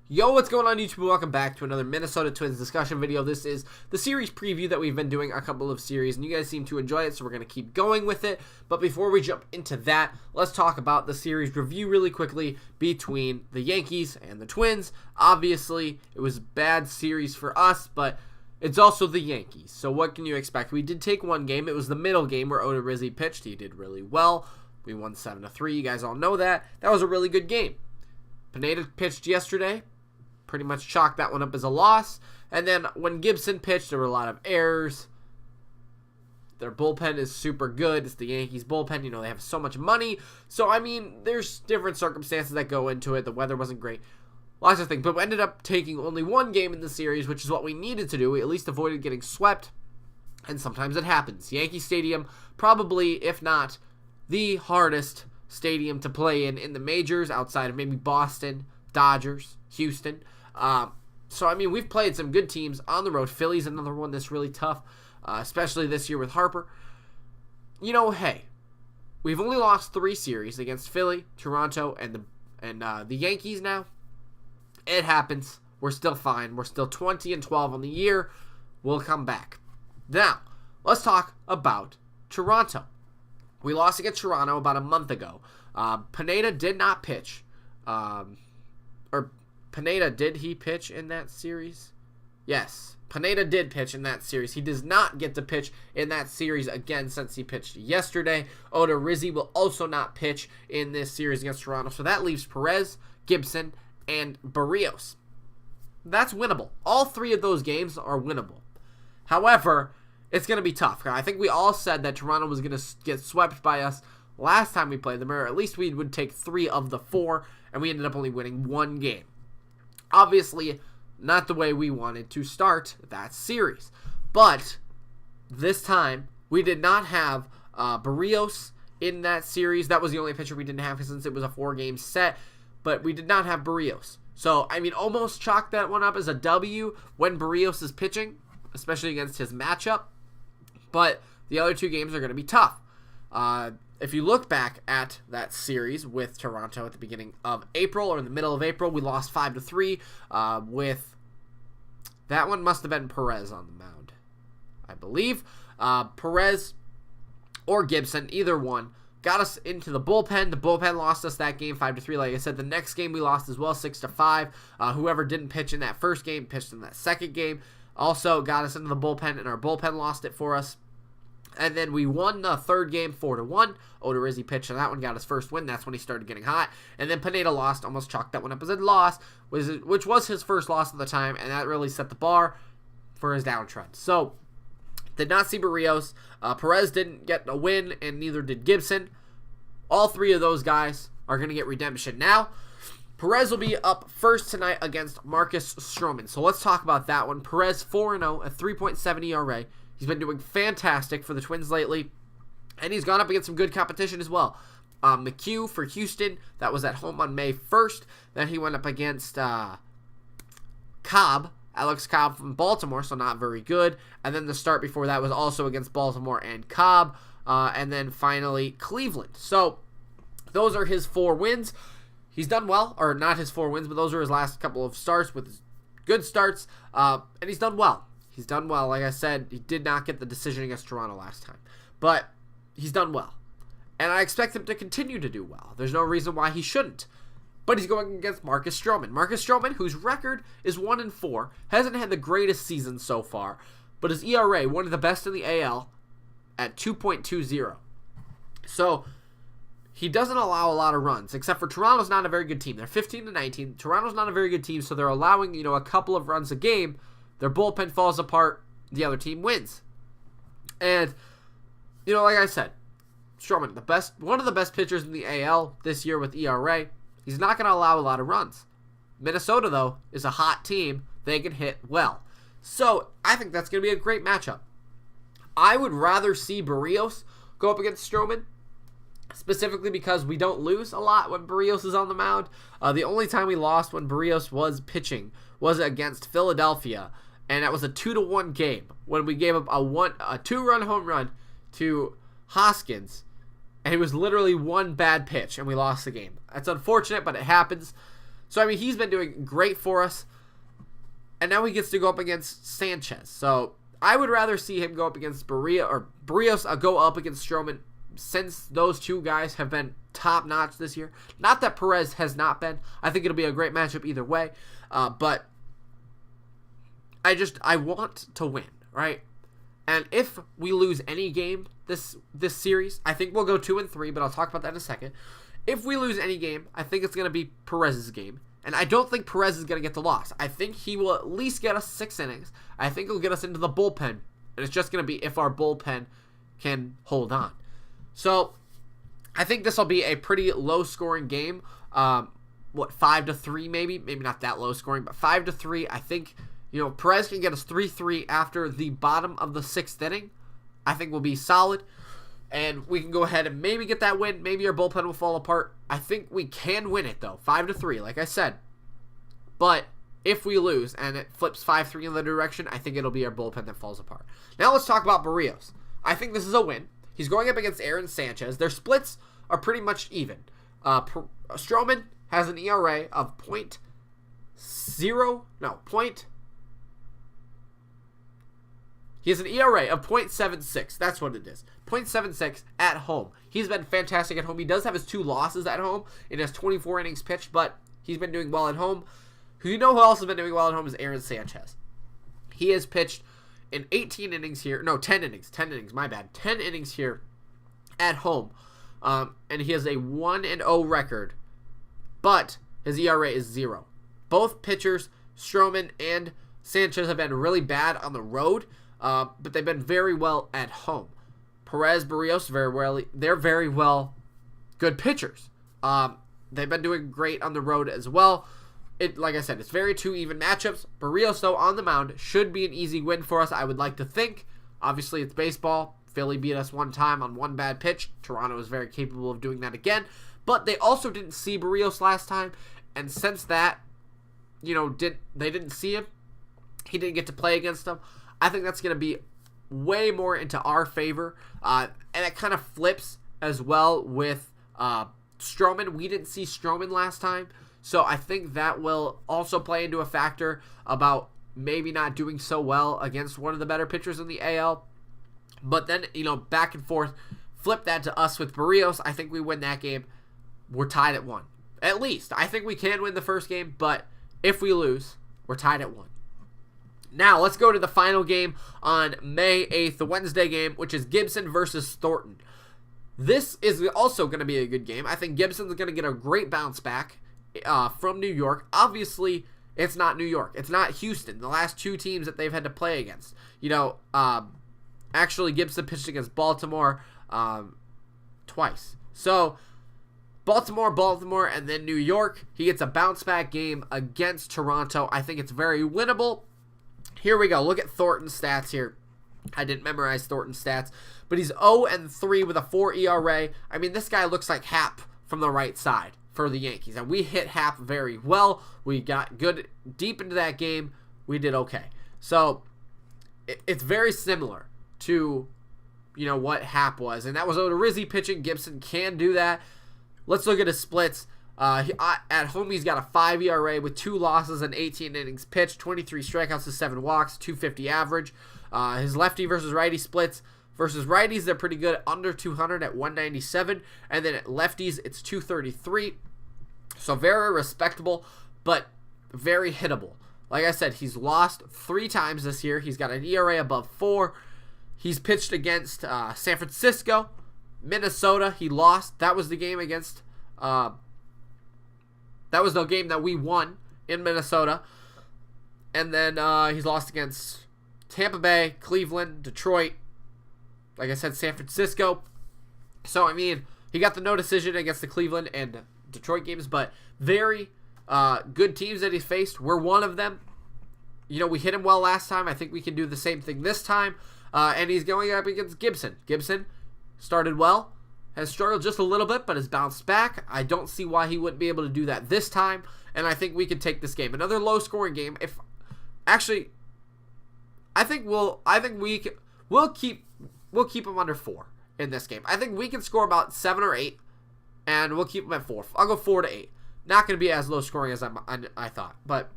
Yo, what's going on YouTube? Welcome back to another Minnesota Twins discussion video. This is the series preview that we've been doing a couple of series, and you guys seem to enjoy it, so we're going to keep going with it. But before we jump into that, let's talk about the series review really quickly between the Yankees and the Twins. Obviously, it was a bad series for us, but it's also the Yankees, so what can you expect? We did take one game. It was the middle game where Odorizzi pitched. He did really well. We won 7-3. You guys all know that. That was a really good game. Pineda pitched yesterday. Pretty much chalked that one up as a loss. And then when Gibson pitched, there were a lot of errors. Their bullpen is super good. It's the Yankees bullpen. You know, they have so much money. So, I mean, there's different circumstances that go into it. The weather wasn't great. Lots of things. But we ended up taking only one game in the series, which is what we needed to do. We at least avoided getting swept. And sometimes it happens. Yankee Stadium, probably, if not, the hardest stadium to play in the majors, outside of maybe Boston, Dodgers, Houston. So, I mean, we've played some good teams on the road. Philly's another one that's really tough, especially this year with Harper. You know, hey, we've only lost 3 series against Philly, Toronto, and the Yankees now. It happens. We're still fine. We're still 20-12 on the year. We'll come back. Now, let's talk about Toronto. We lost against Toronto about a month ago. Pineda did not pitch. Pineda, did he pitch in that series? Yes, Pineda did pitch in that series. He does not get to pitch in that series again since he pitched yesterday. Odorizzi will also not pitch in this series against Toronto. So that leaves Perez, Gibson, and Berrios. That's winnable. All 3 of those games are winnable. However, it's going to be tough. I think we all said that Toronto was going to get swept by us last time we played them, or at least we would take 3 of the 4, and we ended up only winning 1 game. Obviously, not the way we wanted to start that series. But this time, we did not have Berrios in that series. That was the only pitcher we didn't have since it was a 4-game set. But we did not have Berrios. So, I mean, almost chalk that one up as a W when Berrios is pitching, especially against his matchup. But the other 2 games are going to be tough. If you look back at that series with Toronto at the beginning of April or in the middle of April, we lost 5-3 with that one must have been Perez on the mound, I believe. Perez or Gibson, either one, got us into the bullpen. The bullpen lost us that game 5-3. Like I said, the next game we lost as well 6-5. Whoever didn't pitch in that first game pitched in that second game. Also got us into the bullpen, and our bullpen lost it for us. And then we won the third game 4-1. Odorizzi pitched on that one, got his first win. That's when he started getting hot. And then Pineda lost, almost chalked that one up as a loss, which was his first loss of the time, and that really set the bar for his downtrend. So, did not see Berrios. Perez didn't get a win, and neither did Gibson. All 3 of those guys are going to get redemption now. Perez will be up first tonight against Marcus Stroman. So let's talk about that one. Perez 4-0 at 3.7 ERA. He's been doing fantastic for the Twins lately, and he's gone up against some good competition as well. McHugh for Houston, that was at home on May 1st. Then he went up against Alex Cobb from Baltimore, so not very good. And then the start before that was also against Baltimore and Cobb. And then finally Cleveland. So those are his 4 wins. He's done well, or not his 4 wins, but those are his last couple of starts with good starts, and he's done well. He's done well. Like I said, he did not get the decision against Toronto last time. But he's done well. And I expect him to continue to do well. There's no reason why he shouldn't. But he's going against Marcus Stroman. Marcus Stroman, whose record is 1-4, hasn't had the greatest season so far. But his ERA, one of the best in the AL, at 2.20. So, he doesn't allow a lot of runs, except for Toronto's not a very good team. They're 15-19. Toronto's not a very good team, so they're allowing, a couple of runs a game. Their bullpen falls apart, the other team wins. And, like I said, Stroman, one of the best pitchers in the AL this year with ERA. He's not going to allow a lot of runs. Minnesota, though, is a hot team. They can hit well. So, I think that's going to be a great matchup. I would rather see Berrios go up against Stroman, specifically because we don't lose a lot when Berrios is on the mound. The only time we lost when Berrios was pitching was against Philadelphia, and that was a 2-1 game when we gave up a 2-run home run to Hoskins, and it was literally one bad pitch, and we lost the game. That's unfortunate, but it happens. So, I mean, he's been doing great for us. And now he gets to go up against Sanchez. So, I would rather see him go up against Berrios go up against Stroman, since those two guys have been top-notch this year. Not that Perez has not been. I think it'll be a great matchup either way. But I want to win, right? And if we lose any game this series, I think we'll go 2-3, but I'll talk about that in a second. If we lose any game, I think it's going to be Perez's game. And I don't think Perez is going to get the loss. I think he will at least get us 6 innings. I think he'll get us into the bullpen. And it's just going to be if our bullpen can hold on. So, I think this will be a pretty low-scoring game. 5-3 maybe? Maybe not that low-scoring, but 5-3. I think, Perez can get us 3-3 after the bottom of the 6th inning. I think we'll be solid. And we can go ahead and maybe get that win. Maybe our bullpen will fall apart. I think we can win it, though. 5-3, like I said. But if we lose and it flips 5-3 in the direction, I think it'll be our bullpen that falls apart. Now let's talk about Berrios. I think this is a win. He's going up against Aaron Sanchez. Their splits are pretty much even. Stroman has an ERA of He has an ERA of .76. That's what it is. .76 at home. He's been fantastic at home. He does have his 2 losses at home in his 24 innings pitched, but he's been doing well at home. Who else has been doing well at home is Aaron Sanchez. He has pitched in 18 innings here. No, 10 innings. 10 innings, my bad. 10 innings here at home. And he has a 1-0 record, but his ERA is 0. Both pitchers, Stroman and Sanchez, have been really bad on the road, but they've been very well at home. Perez, Berrios, they're very well good pitchers. They've been doing great on the road as well. Like I said, it's very 2 even matchups. Berrios, though, on the mound should be an easy win for us, I would like to think. Obviously, it's baseball. Philly beat us one time on one bad pitch. Toronto is very capable of doing that again. But they also didn't see Berrios last time. And since that, they didn't see him, he didn't get to play against them. I think that's going to be way more into our favor. And it kind of flips as well with Stroman. We didn't see Stroman last time. So I think that will also play into a factor about maybe not doing so well against one of the better pitchers in the AL. But then, back and forth, flip that to us with Berrios. I think we win that game. We're tied at 1. At least. I think we can win the first game, but if we lose, we're tied at 1. Now, let's go to the final game on May 8th, the Wednesday game, which is Gibson versus Thornton. This is also going to be a good game. I think Gibson's going to get a great bounce back from New York. Obviously, it's not New York. It's not Houston, the last 2 teams that they've had to play against. Actually, Gibson pitched against Baltimore twice. So, Baltimore, and then New York. He gets a bounce-back game against Toronto. I think it's very winnable. Here we go. Look at Thornton's stats here. I didn't memorize Thornton's stats, but he's 0-3 with a 4 ERA. I mean, this guy looks like Happ from the right side for the Yankees, and we hit Happ very well. We got good deep into that game. We did okay. So, it's very similar to, what Happ was, and that was Odorizzi pitching. Gibson can do that. Let's look at his splits. At home, he's got a 5 ERA with 2 losses and 18 innings pitched, 23 strikeouts to 7 walks, 250 average. His lefty versus righty splits. Versus righties, they're pretty good, under 200 at 197. And then at lefties, it's 233. So very respectable, but very hittable. Like I said, he's lost 3 times this year. He's got an ERA above 4. He's pitched against San Francisco, Minnesota. He lost. That was the game against... that was the game that we won in Minnesota. And then he's lost against Tampa Bay, Cleveland, Detroit. Like I said, San Francisco. So, I mean, he got the no decision against the Cleveland and Detroit games, but very good teams that he's faced. We're one of them. We hit him well last time. I think we can do the same thing this time. And he's going up against Gibson. Gibson started well, has struggled just a little bit, but has bounced back. I don't see why he wouldn't be able to do that this time, and I think we can take this game. Another low-scoring game. We'll keep him under 4 in this game. I think we can score about 7 or 8, and we'll keep him at 4. I'll go 4-8. Not going to be as low scoring as I thought. But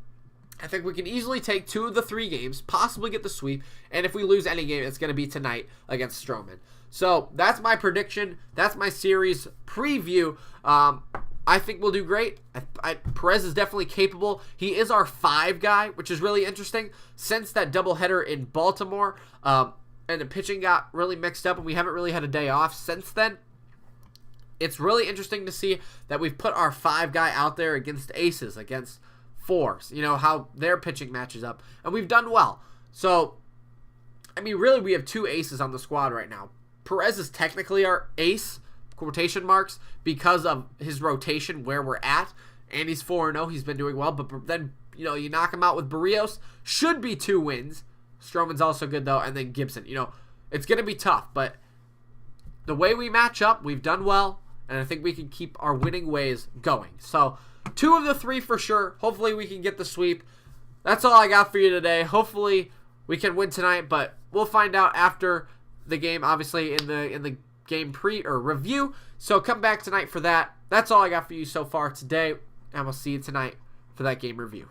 I think we can easily take 2 of the 3 games, possibly get the sweep. And if we lose any game, it's going to be tonight against Stroman. So that's my prediction. That's my series preview. I think we'll do great. Perez is definitely capable. He is our 5 guy, which is really interesting. Since that doubleheader in Baltimore, and the pitching got really mixed up, and we haven't really had a day off since then, it's really interesting to see that we've put our 5 guy out there against aces, against 4s, how their pitching matches up, and we've done well. So, I mean, really, we have 2 aces on the squad right now. Perez is technically our ace, quotation marks, because of his rotation where we're at, and he's 4-0. He's been doing well, but then, you knock him out with Berrios, should be 2 wins. Stroman's also good, though, and then Gibson. It's going to be tough, but the way we match up, we've done well, and I think we can keep our winning ways going. So, 2 of the 3 for sure. Hopefully, we can get the sweep. That's all I got for you today. Hopefully, we can win tonight, but we'll find out after the game, obviously, in the game review. So, come back tonight for that. That's all I got for you so far today, and we'll see you tonight for that game review.